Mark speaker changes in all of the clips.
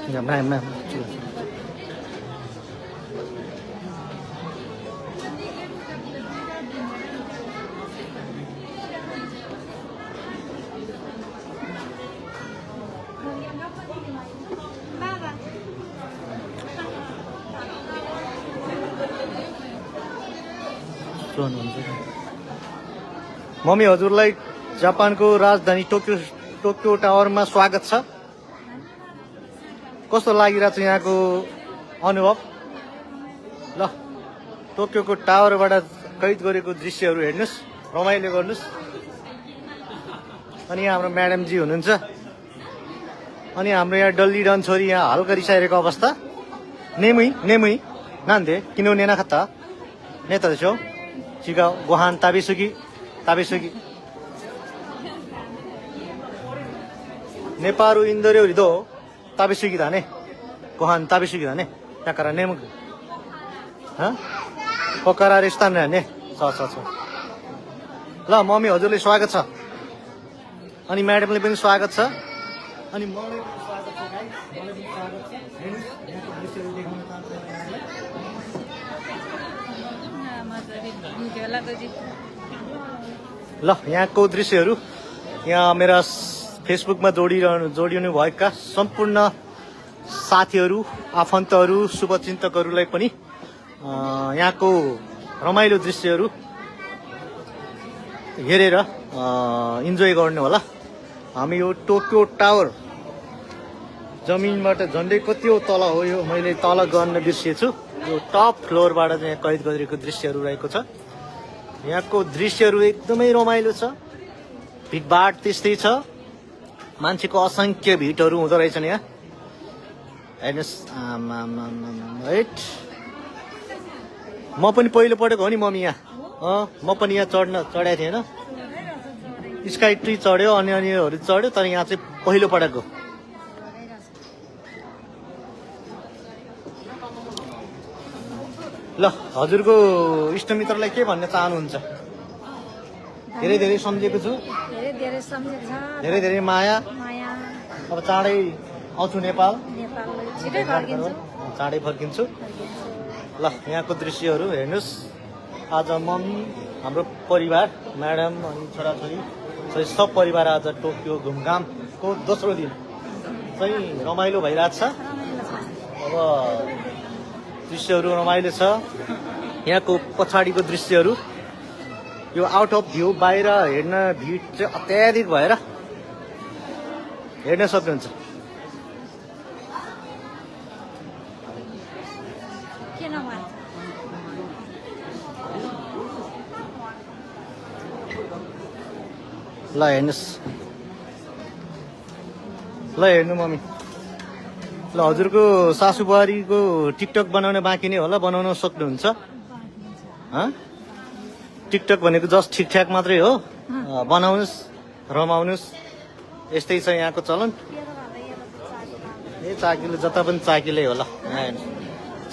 Speaker 1: Ma'am mummy हजुरलाई जापानको राजधानी टोकियो टावरमा स्वागत छ। कस्तो लागिरहेछ यहाँको अनुभव? ल टोकियोको टावरबाट कैद गरेको दृश्यहरू हेर्नुहोस्, रमाइलो गर्नुहोस्। अनि यहाँ हाम्रो म्याडमजी हुनुहुन्छ। अनि हाम्रो यहाँ डल्ली डन छोरी यहाँ हल्का रिसाइरहेको अवस्था। नेमुई नान्थे किन नेना खत्ता नेता देशो चिका गोहान ताबिसुकी नेपारू इंदोरे रिदो ताबिसुकी दाने गोहान ताबिसुकी दाने टाकरा नेम ह पकरा रेस्तान ने छ ल मम्मी हजुरले स्वागत छ। अनि म्याडमले पनि स्वागत छ। अनि मलाई पनि स्वागत छ गाइस, मलाई पनि स्वागत छ। यहाँको दृश्यहरू देखाउन चाहन्छु ल यहाँको दृश्यहरू। यहाँ मेरा फेसबुकमा जोडिनु भएका सम्पूर्ण साथीहरू, आफन्तहरू, शुभचिन्तकहरूलाई पनि यहाँको रमाइलो दृश्यहरू हेरेर इन्जोय गर्नु होला। हामी यो टोकियो टावर जमिनबाट झन्डै कति हो तल हो, यो मैले तल गर्न बिर्सिएछु। यो टप फ्लोरबाट चाहिँ कैद गरेको दृश्यहरू रहेको छ। यहाँको दृश्यहरू एकदमै रमाइलो छ। भिडभाड त्यस्तै छ, मान्छेको असङ्ख्य भिडहरू हुँदो रहेछन् यहाँ हेर्नुहोस्। राइट म पनि पहिलो पढेको हो नि मम्मी यहाँ। म पनि यहाँ चढाएको थिएँ होइन, स्काई ट्री चढ्यो अनि अनिहरू चढ्यो, तर यहाँ चाहिँ पहिलो पटक हो। ल हजुरको इष्टमित्रलाई के भन्न चाहनुहुन्छ? धेरै धेरै सम्झेको छु, धेरै धेरै माया। अब चाँडै आउँछु नेपाल, चाँडै फर्किन्छु। ल यहाँको दृश्यहरू हेर्नुहोस्। आज मम्मी, हाम्रो परिवार, म्याडम अनि छोराछोरी सब परिवार आज टोकियो घुमघामको दोस्रो दिन चाहिँ रमाइलो भइरहेछ। अब दृश्यहरू रमाइलो छ। यहाँको पछाडिको दृश्यहरू, यो आउट अफ भ्यू, बाहिर हेर्न भिड चाहिँ अत्याधिक भएर हेर्न सक्नुहुन्छ। ल हेर्नुहोस्, ल हेर्नु मम्मी। ल हजुरको सासू बुहारीको टिकटक बनाउन बाँकी नै होला, बनाउन सक्नुहुन्छ। टिकटक भनेको जस्ट ठिकठाक मात्रै हो, बनाउनुहोस्, रमाउनुहोस्। यस्तै छ यहाँको चलन। ए चाकिलो जता पनि चाकिलै होला,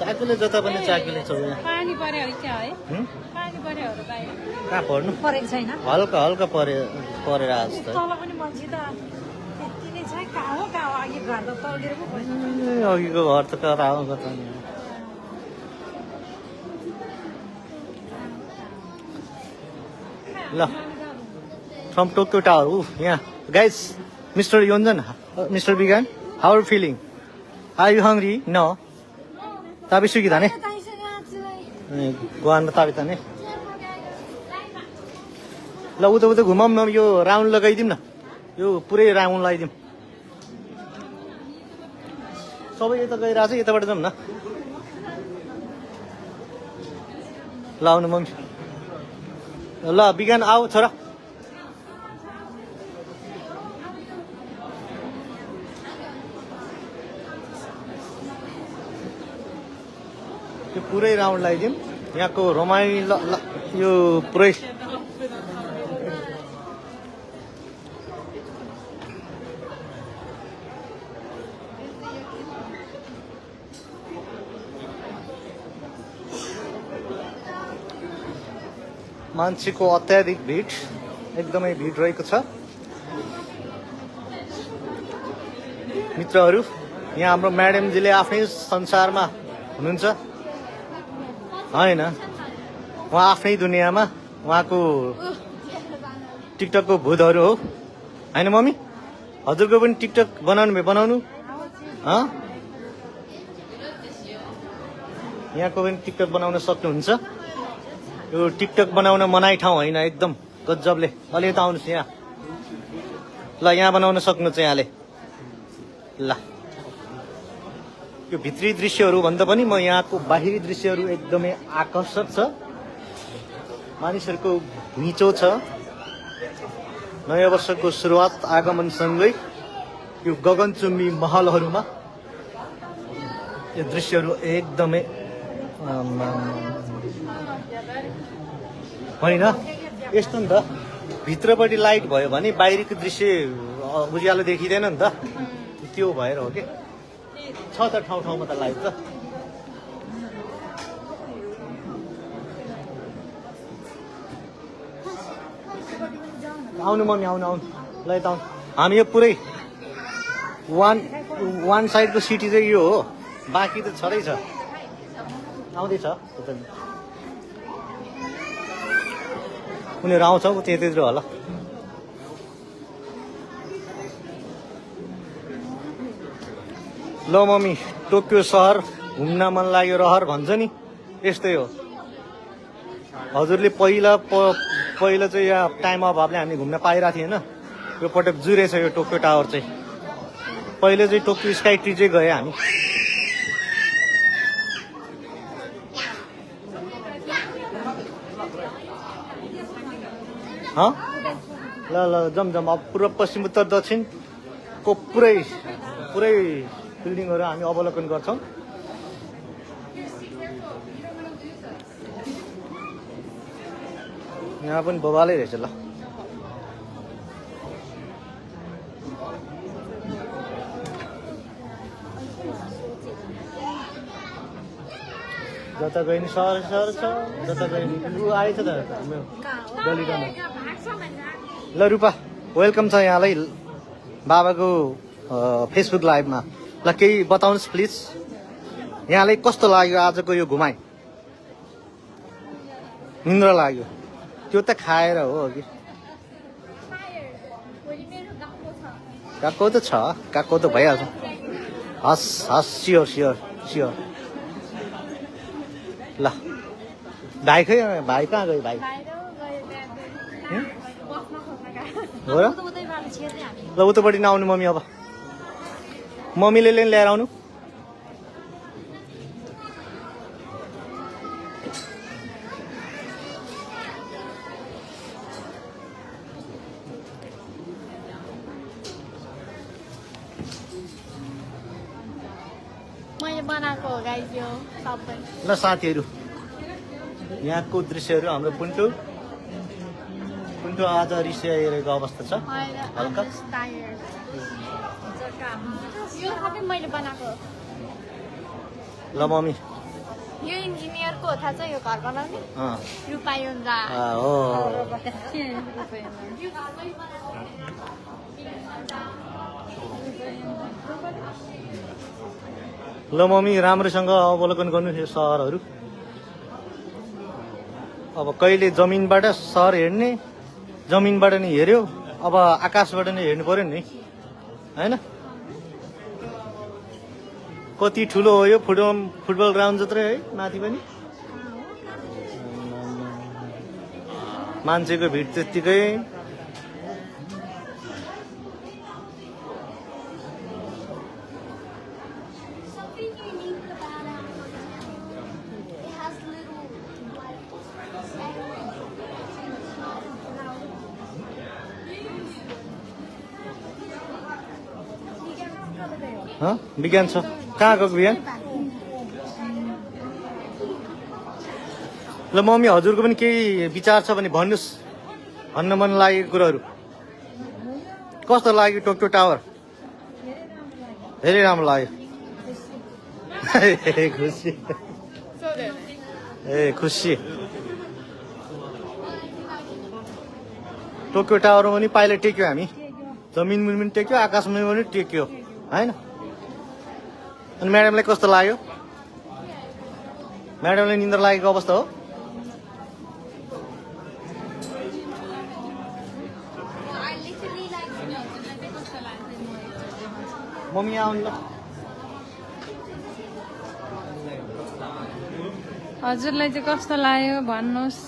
Speaker 1: चाकिलो जता पनि चाकिलै छ यहाँ। कहाँ पर्नु हल्का हल्का परेर आज त अघिको घर त कता हो कता। ल फ्रम टोकियो टावर यहाँ guys. Mister Yonjan, mister Bigan, how are feeling? Are you hungry? नो ताबिसुकी धाने गोवानमा ताबी ताने। ल उता घुमाउँ न, यो राउन्ड लगाइदिउँ न, यो पुरै राउन्ड लगाइदिउँ। सबै यता गइरहेको छ, यताबाट जाउँ न। ल आउनु मम्मी। ल बिगान आऊ छोरा। यो पुरै राउन्ड लगाइदिउँ। यहाँको रमाइलो यो पुरै मान्छेको अत्याधिक भिड, एकदमै भिड रहेको छ। मित्रहरू यहाँ हाम्रो म्याडमजीले आफ्नै संसारमा हुनुहुन्छ होइन, उहाँ आफ्नै दुनियाँमा, उहाँको टिकटकको भूतहरू हो होइन मम्मी? हजुरको पनि टिकटक बनाउनु यहाँको पनि टिकटक बनाउन सक्नुहुन्छ। यो टिकटक बनाउन मनाइ ठाउँ होइन, एकदम गजबले। अलि यता आउनुहोस् यहाँ, ल यहाँ बनाउन सक्नुहुन्छ यहाँले। ल यो भित्री दृश्यहरू भन्दा पनि म यहाँको बाहिरी दृश्यहरू एकदमै आकर्षक छ। मानिसहरूको घुइँचो छ। नयाँ वर्षको सुरुवात आगमनसँगै यो गगनचुम्बी महलहरूमा यो दृश्यहरू एकदमै होइन यस्तो नि त, भित्रपट्टि लाइट भयो भने बाहिरको दृश्य उज्यालो देखिँदैन नि त, त्यो भएर हो कि। छ त ठाउँ ठाउँमा त लाइट त। आउनु मम्मी, आउनु ल यता आउनु। हामी यो पुरै वान साइडको सिटी चाहिँ यो हो, बाँकी त छँदैछ, आउँदैछ। उनीहरू आउँछ त्यतिर होला। ल मम्मी, टोकियो सहर घुम्न मन लाग्यो रहर भन्छ नि, यस्तै हो। हजुरले पहिला चाहिँ यहाँ टाइम अभावले हामी घुम्न पाइरहेको थिएन। यो पटक जुरेछ यो टोकियो टावर चाहिँ। पहिले चाहिँ टोकियो स्काई ट्री चाहिँ गए हामी। ल ल जम अब पूर्व पश्चिम उत्तर दक्षिणको पुरै बिल्डिङहरू हामी अवलोकन गर्छौँ। यहाँ पनि बबालै रहेछ। ल जता गए नि सहर छ, जता गए नि आएछ त हाम्रो गलिगामा। ल रूपा, वेलकम छ यहाँलाई बाबाको फेसबुक लाइभमा। ल केही बताउनुहोस् प्लिज, यहाँलाई कस्तो लाग्यो आजको यो घुमाइ? निन्द्रा लाग्यो? त्यो त खाएर हो कि गएको त छ, गएको त भइहाल्छ। हस् हस्, स्योर स्योर स्योर। ल भाइ खै, भाइ कहाँ गयो? भाइ हो र? ल उतापट्टि नआउनु मम्मी, अब मम्मीले ल्याएर आउनु।
Speaker 2: बनाएको हो गाइस यो सबै।
Speaker 1: ल साथीहरू, यहाँको दृश्यहरू हाम्रो पुन्टु आज रिसाइरहेको अवस्था छ हल्का।
Speaker 2: यो सबै मैले बनाएको।
Speaker 1: ल मम्मी,
Speaker 2: यो इन्जिनियरको हो थाहा छ, यो घर बनाउने रूपायुन्जा
Speaker 1: हो। ल मम्मी, राम्रोसँग अवलोकन गर्नु यो सहरहरू। अब कहिले जमिनबाट सहर हेर्ने, जमिनबाट नि हेऱ्यो, अब आकाशबाट नि हेर्नु पर्यो नि होइन? कति ठुलो हो यो फुटबल ग्राउन्ड जत्रै है, माथि पनि मान्छेको भिड त्यत्तिकै। विज्ञान छ, कहाँ गएको विज्ञान? ल मम्मी, हजुरको पनि केही विचार छ भने भन्नुहोस्, भन्न मन लागेको कुराहरू। कस्तो लाग्यो टोकियो टावर? धेरै राम्रो लाग्यो। खुसी खुसी। टोकियो टावरमा पनि पाइलट टेक्यो हामी, जमिनमा पनि टेक्यो, आकाशमा पनि टेक्यो होइन? अनि म्याडमलाई कस्तो लाग्यो? म्याडमलाई निन्द्रा लागेको अवस्था हो? मम्मी आउनु ल।
Speaker 3: हजुरलाई चाहिँ कस्तो लाग्यो भन्नुहोस्,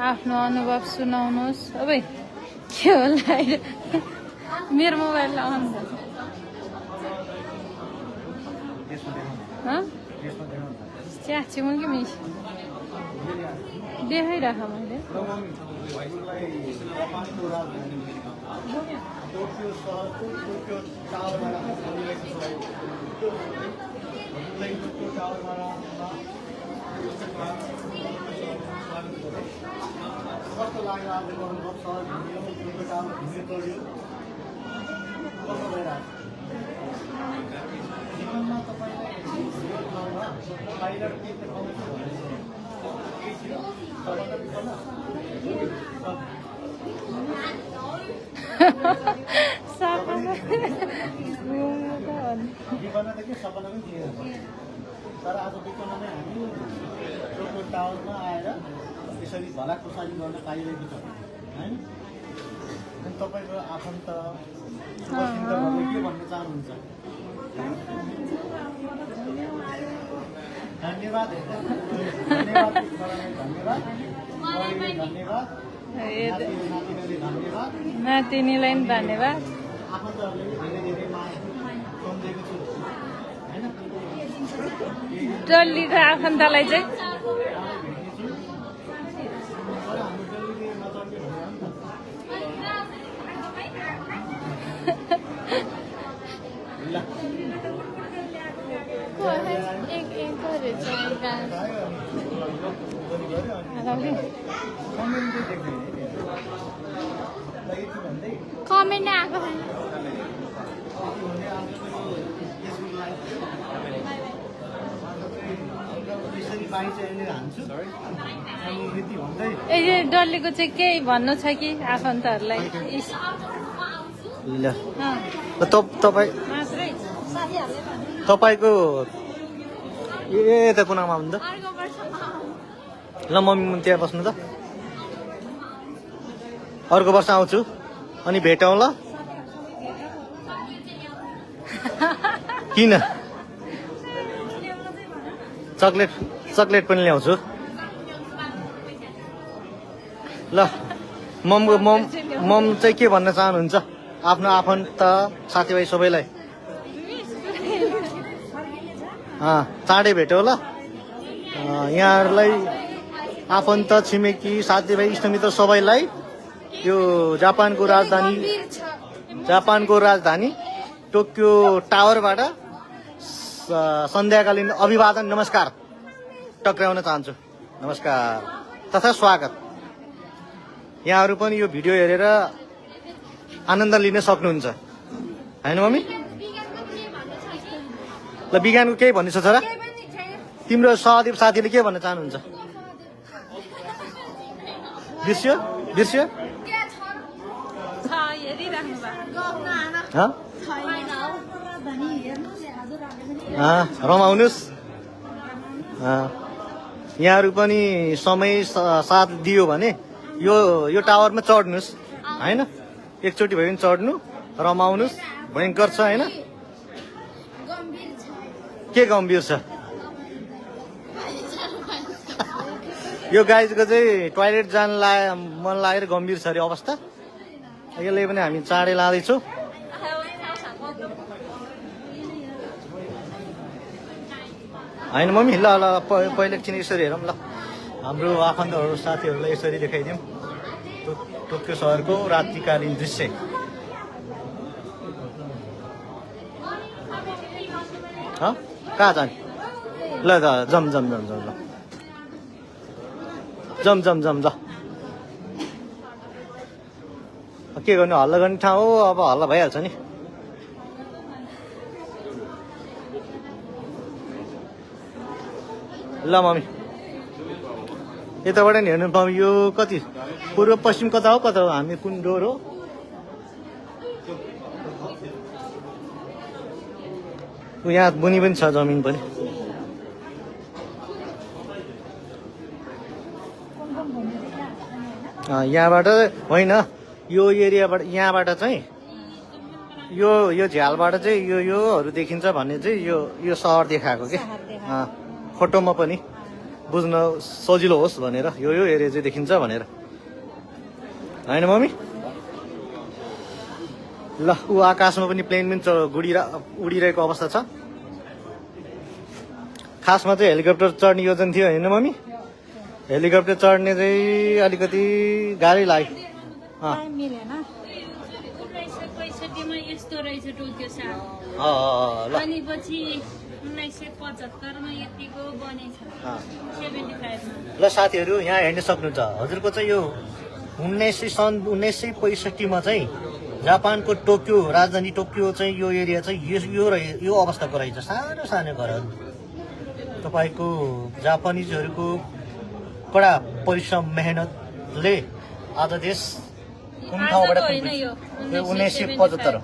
Speaker 3: आफ्नो अनुभव सुनाउनुहोस्। अब के होला मेरो मोबाइल अन च्याछु कि मिस देखाइराख मैले।
Speaker 1: कस्तो लाग्यो आजको अनुभव? सहर घुम्यो, टोकियो टावर घुम्यो, टोकियो कस्तो भइरहेको छ जीवनमा? तपाईँलाई यो ठाउँमा बाहिर के देखाउनु छ भने केही थियो सबभन्दा विपन्न? विपन्न त के सपना पनि थिएन, तर आज विपन्नमै हामी टोकियो टावरमा आएर यसरी भलाकुसारी गर्न पाइरहेको छ होइन? अनि तपाईँको आफन्त सुपरसिन्टरहरूले के भन्न चाहनुहुन्छ? धन्यवाद धन्यवाद धन्यवाद धन्यवाद नातिनीले धन्यवाद,
Speaker 3: नातिनीलाई पनि धन्यवाद।
Speaker 1: आफन्तहरूले धेरै धेरै माया सम्झेको छु होइन?
Speaker 3: डल्लीको आफन्तलाई चाहिँ
Speaker 2: कमेन्ट आएको छैन।
Speaker 3: ए डल्लीको चाहिँ केही भन्नु छ कि आफन्तहरूलाई?
Speaker 1: ल तपाईँको यता कुनामा आउनु त। ल मम्मी त्यहाँ बस्नु त, अर्को वर्ष आउँछु अनि भेटौँ ल। किन? चक्लेट पनि ल्याउँछु ल। मम चाहिँ के भन्न चाहनुहुन्छ आफ्नो आफन्त साथीभाइ सबैलाई? चाँडै भेटौँ ल। यहाँहरूलाई आफन्त छिमेकी साथीभाइ इष्टमित्र सबैलाई यो जापानको राजधानी टोकियो टावरबाट सन्ध्याकालीन अभिवादन नमस्कार टक्राउन चाहन्छु। नमस्कार तथा स्वागत। यहाँहरू पनि यो भिडियो हेरेर आनन्द लिन सक्नुहुन्छ होइन मम्मी? ल विज्ञानको केही भन्नु छ छोरा? तिम्रो सहदेव साथीले के भन्न चाहनुहुन्छ? बिर्स्यो बिर्स्यो? रमाउनुहोस्। यहाँहरू पनि समय साथ दियो भने यो टावरमा चढ्नुहोस् होइन? एकचोटि भयो भने चढ्नु, रमाउनुहोस्। भयङ्कर छ होइन? के गम्भीर छ? यो गाईको चाहिँ टोयलेट जान मन लागेर गम्भीर छ अरे अवस्था। यसले पनि हामी चाँडै लाँदैछौँ। होइन मम्मी? ल ल पहिला एकछिन यसरी हेरौँ ल। हाम्रो आफन्तहरू साथीहरूलाई यसरी देखाइदिउँ टोकियो सहरको रात्रिकालीन दृश्य। कहाँ जाने? ल जम ल जम ल। के गर्नु, हल्ला गर्ने ठाउँ हो, अब हल्ला भइहाल्छ नि। ल मम्मी यताबाट नि हेर्नु पाऊँ। यो कति पूर्व पश्चिम कता हो हामी कुन डोर हो? यहाँ मुनि पनि छ जमिन पनि। यहाँबाट होइन, यो एरियाबाट यहाँबाट चाहिँ यो झ्यालबाट चाहिँ योहरू देखिन्छ भन्ने चाहिँ यो सहर देखाएको के फोटोमा पनि बुझ्न सजिलो होस् भनेर यो एरिया चाहिँ देखिन्छ भनेर होइन मम्मी। ल ऊ आकाशमा पनि प्लेन पनि उडिरहेको अवस्था छ। खासमा चाहिँ हेलिकप्टर चढ्ने योजना थियो होइन मम्मी। हेलिकप्टर चढ्ने चाहिँ अलिकति गाह्रै लाग्यो।
Speaker 3: मिलेन 1965 मा यस्तो रहेछ टोकियो सहर। अनि पछि 1975 मा यतिको बनेछ 75 मा।
Speaker 1: ल साथीहरू यहाँ हेर्न सक्नुहुन्छ हजुरको चाहिँ यो 1965 मा चाहिँ जापानको टोकियो राजधानी टोकियो चाहिँ यो एरिया चाहिँ यो अवस्थाको रहेछ। सानो सानो घरहरू तपाईँको जापानिजहरूको कडा परिश्रम मेहनतले आज देश कुन ठाउँबाट 1975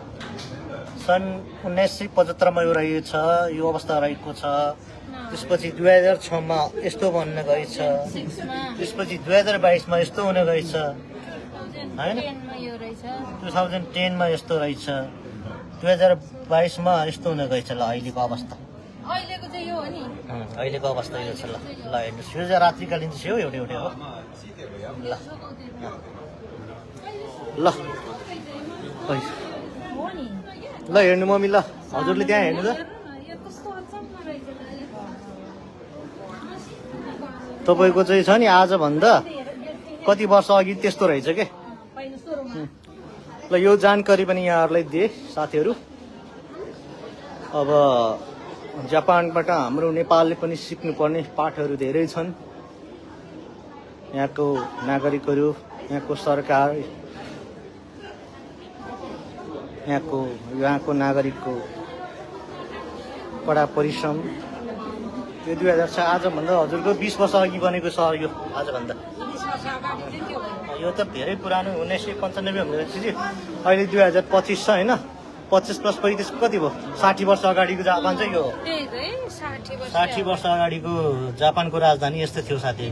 Speaker 1: सन् 1975 मा यो रहेछ, यो अवस्था रहेको छ। त्यसपछि 2006 मा यस्तो बन्न गएछ, त्यसपछि 2022 मा यस्तो हुन गएछ होइन। 2010 मा यस्तो रहेछ, 2022 मा यस्तो हुन गएछ। ल अहिलेको अवस्था
Speaker 3: अहिलेको चाहिँ यो हो नि,
Speaker 1: अहिलेको अवस्था यो छ। ल हेर्नुहोस् यो चाहिँ रात्रिकालीन चाहिँ हो एउटै हो। ल ल हेर्नु मम्मी। ल हजुरले त्यहाँ हेर्नु त तपाईँको चाहिँ छ नि आजभन्दा कति वर्ष अघि त्यस्तो रहेछ के। ल यो जानकारी पनि यहाँहरूलाई दिए साथीहरू। अब जापानबाट हाम्रो नेपालले पनि सिक्नुपर्ने पाठहरू धेरै छन्। यहाँको नागरिकहरू, यहाँको सरकार, यहाँको नागरिकको कडा परिश्रम। यो 2006 आजभन्दा हजुरको 20 वर्ष अघि बनेको सहर यो आजभन्दा। यो त धेरै पुरानो 1995 हुँदो रहेछ कि अहिले 2025 छ होइन। 25 + 35 कति भयो? 60 वर्ष अगाडिको जापान चाहिँ यो हो। 60 वर्ष अगाडिको जापानको राजधानी यस्तो थियो साथी।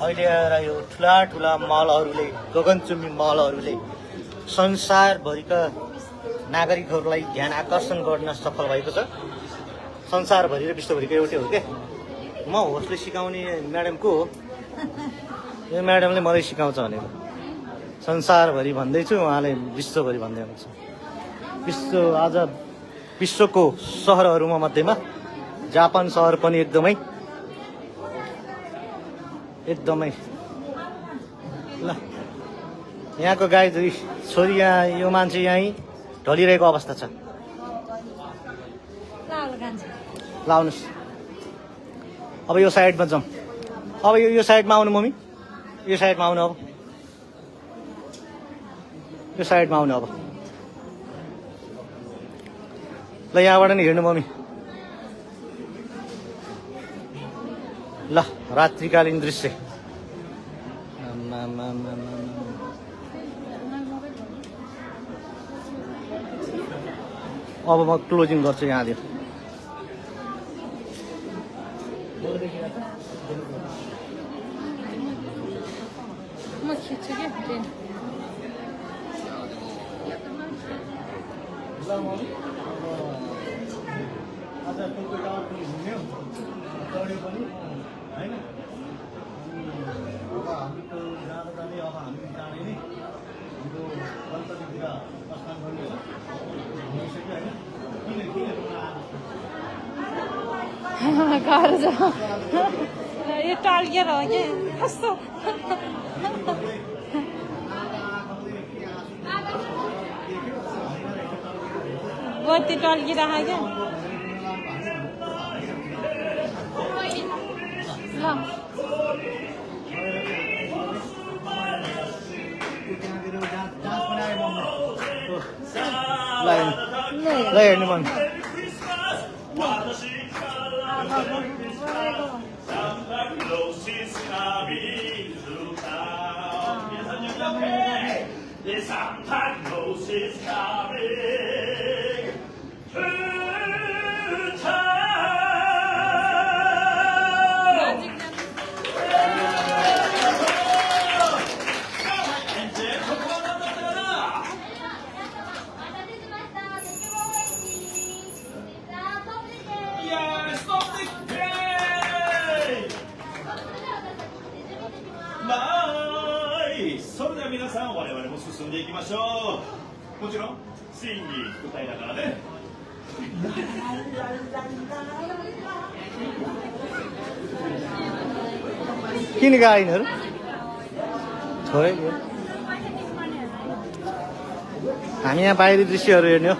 Speaker 1: अहिले आएर यो ठुला महलहरूले, गगनचुम्बी महलहरूले संसारभरिका नागरिकहरूलाई ध्यान आकर्षण गर्न सफल भएको छ। संसारभरि र विश्वभरिको एउटै हो क्या। म होस्टले सिकाउने म्याडम को हो? यो म्याडमले मलाई सिकाउँछ भनेको। संसारभरि भन्दैछु, उहाँले विश्वभरि भन्दै हुनुहुन्छ। आज विश्वको सहरहरूमा मध्येमा जापान सहर पनि एकदमै ल यहाँको गाई दुई छोरी यहाँ यो मान्छे यहीँ ढलिरहेको अवस्था छ। लाउनुहोस्। अब यो साइडमा जाउँ। अब यो साइडमा आउनु मम्मी। यो साइडमा आउनु। अब यो साइडमा आउनु। अब ल यहाँबाट नि हेर्नु मम्मी। ल रात्रिकालीन दृश्य। अब म क्लोजिङ गर्छु यहाँदेखि।
Speaker 3: म खिच्छु के
Speaker 1: आज टोकियो टावर पनि घुम्यो, चढ्यो पनि होइन। अब हामीको जाँदै अब हामी जाँदै नै हाम्रो गन्तव्यतिर प्रस्थान गर्ने हो। घुमिसक्यो होइन।
Speaker 3: गाह्रो छ यो टल्केर हो कि कस्तो बत्ती टल्किरहेको क्या।
Speaker 1: ल हेर्नु मन।
Speaker 4: 進んでいきましょう。もちろんシーンに歌いながらね。
Speaker 1: किन गाइनहरू छोडेको हामी यहाँ बाहिरी दृश्यहरू हेर्ने हो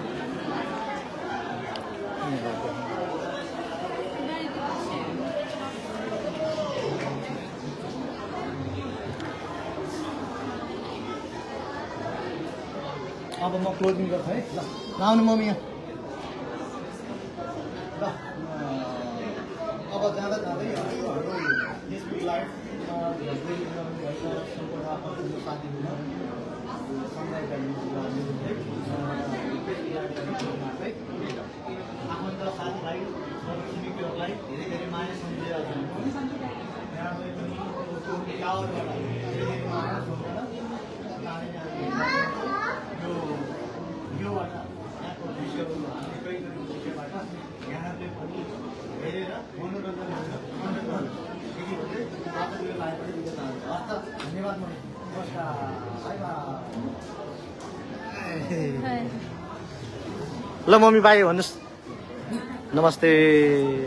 Speaker 1: अब म क्लोजिङ गर्छु है ल आउनु मम्मी यहाँ ल अब जाँदा जाँदै हाम्रो फेसबुक लाइभ आफन्त साथीभाइ छिमेकीहरूलाई धेरै धेरै माया सम्झेर धेरै माया सम्झेर योबाट यहाँको दृश्यहरू हामीले कहीँ कहीँ दृश्यबाट यहाँले पनि हेरेर मनोरञ्जन धन्यवाद नमस्कार बाई बाई ल मम्मी बाई भन्नुहोस् नमस्ते